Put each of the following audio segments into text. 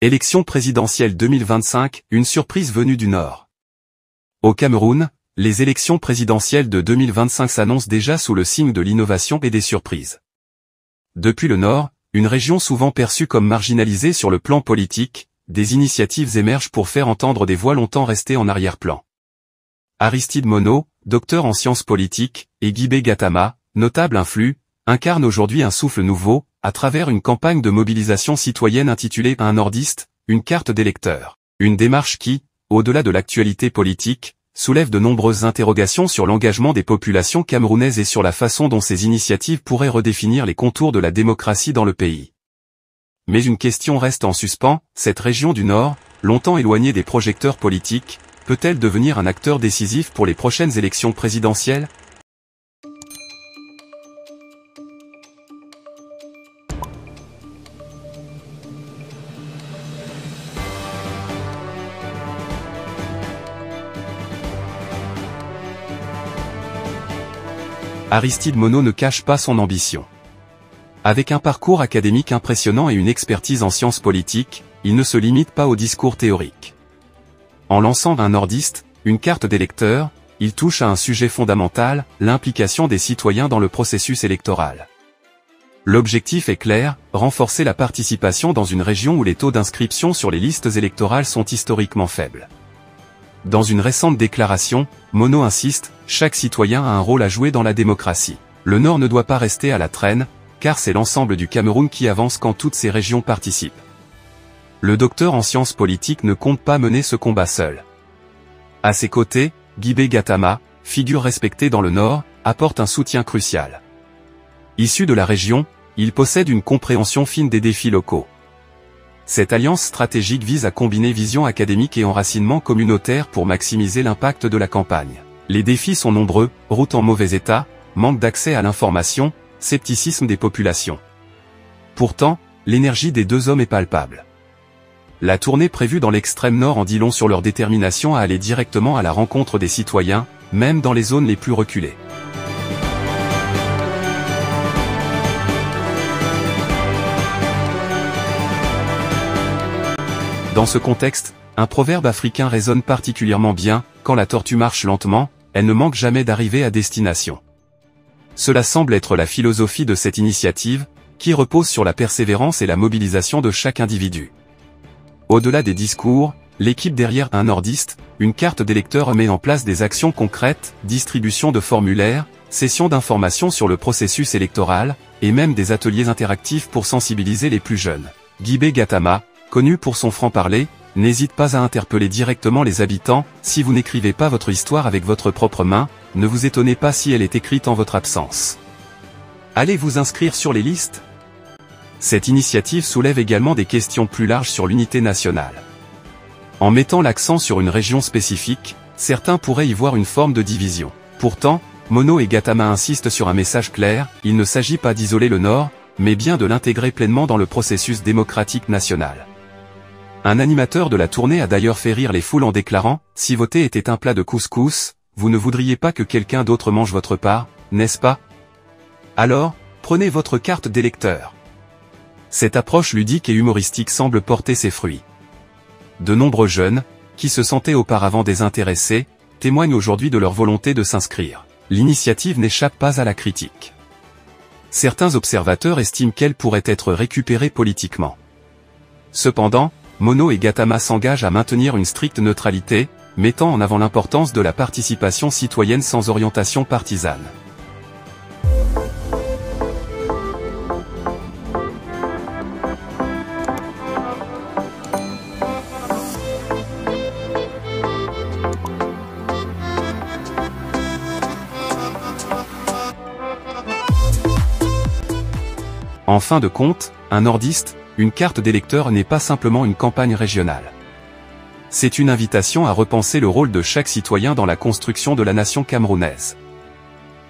Élection présidentielle 2025, une surprise venue du Nord. Au Cameroun, les élections présidentielles de 2025 s'annoncent déjà sous le signe de l'innovation et des surprises. Depuis le Nord, une région souvent perçue comme marginalisée sur le plan politique, des initiatives émergent pour faire entendre des voix longtemps restées en arrière-plan. Aristide Monod, docteur en sciences politiques, et Guibé Gatama, notable influx, incarnent aujourd'hui un souffle nouveau, à travers une campagne de mobilisation citoyenne intitulée « Un nordiste, une carte d'électeur ». Une démarche qui, au-delà de l'actualité politique, soulève de nombreuses interrogations sur l'engagement des populations camerounaises et sur la façon dont ces initiatives pourraient redéfinir les contours de la démocratie dans le pays. Mais une question reste en suspens, cette région du Nord, longtemps éloignée des projecteurs politiques, peut-elle devenir un acteur décisif pour les prochaines élections présidentielles ? Aristide Monod ne cache pas son ambition. Avec un parcours académique impressionnant et une expertise en sciences politiques, il ne se limite pas au discours théorique. En lançant Un nordiste, une carte d'électeur, il touche à un sujet fondamental, l'implication des citoyens dans le processus électoral. L'objectif est clair, renforcer la participation dans une région où les taux d'inscription sur les listes électorales sont historiquement faibles. Dans une récente déclaration, Monod insiste, chaque citoyen a un rôle à jouer dans la démocratie. Le Nord ne doit pas rester à la traîne, car c'est l'ensemble du Cameroun qui avance quand toutes ces régions participent. Le docteur en sciences politiques ne compte pas mener ce combat seul. À ses côtés, Guibé Gatama, figure respectée dans le Nord, apporte un soutien crucial. Issu de la région, il possède une compréhension fine des défis locaux. Cette alliance stratégique vise à combiner vision académique et enracinement communautaire pour maximiser l'impact de la campagne. Les défis sont nombreux, routes en mauvais état, manque d'accès à l'information, scepticisme des populations. Pourtant, l'énergie des deux hommes est palpable. La tournée prévue dans l'extrême nord en dit long sur leur détermination à aller directement à la rencontre des citoyens, même dans les zones les plus reculées. Dans ce contexte, un proverbe africain résonne particulièrement bien, quand la tortue marche lentement, elle ne manque jamais d'arriver à destination. Cela semble être la philosophie de cette initiative, qui repose sur la persévérance et la mobilisation de chaque individu. Au-delà des discours, l'équipe derrière Un nordiste, une carte d'électeur met en place des actions concrètes, distribution de formulaires, session d'informations sur le processus électoral, et même des ateliers interactifs pour sensibiliser les plus jeunes. Guibé Gatama, connu pour son franc-parler, n'hésite pas à interpeller directement les habitants. Si vous n'écrivez pas votre histoire avec votre propre main, ne vous étonnez pas si elle est écrite en votre absence. Allez vous inscrire sur les listes ? Cette initiative soulève également des questions plus larges sur l'unité nationale. En mettant l'accent sur une région spécifique, certains pourraient y voir une forme de division. Pourtant, Monod et Gatama insistent sur un message clair, il ne s'agit pas d'isoler le Nord, mais bien de l'intégrer pleinement dans le processus démocratique national. Un animateur de la tournée a d'ailleurs fait rire les foules en déclarant « Si voter était un plat de couscous, vous ne voudriez pas que quelqu'un d'autre mange votre part, n'est-ce pas ? Alors, prenez votre carte d'électeur ». Cette approche ludique et humoristique semble porter ses fruits. De nombreux jeunes, qui se sentaient auparavant désintéressés, témoignent aujourd'hui de leur volonté de s'inscrire. L'initiative n'échappe pas à la critique. Certains observateurs estiment qu'elle pourrait être récupérée politiquement. Cependant, Monod et Gatama s'engagent à maintenir une stricte neutralité, mettant en avant l'importance de la participation citoyenne sans orientation partisane. En fin de compte, Un nordiste, une carte d'électeur n'est pas simplement une campagne régionale. C'est une invitation à repenser le rôle de chaque citoyen dans la construction de la nation camerounaise.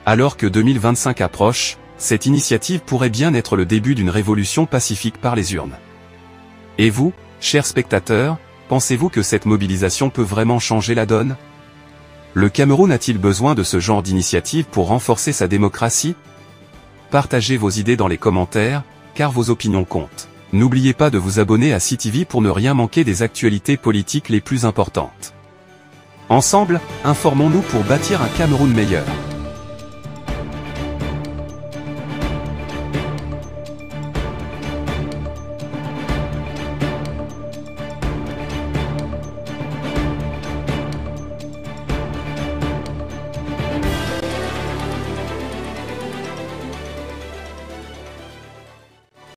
Alors que 2025 approche, cette initiative pourrait bien être le début d'une révolution pacifique par les urnes. Et vous, chers spectateurs, pensez-vous que cette mobilisation peut vraiment changer la donne ? Le Cameroun a-t-il besoin de ce genre d'initiative pour renforcer sa démocratie ? Partagez vos idées dans les commentaires, car vos opinions comptent. N'oubliez pas de vous abonner à CTV pour ne rien manquer des actualités politiques les plus importantes. Ensemble, informons-nous pour bâtir un Cameroun meilleur.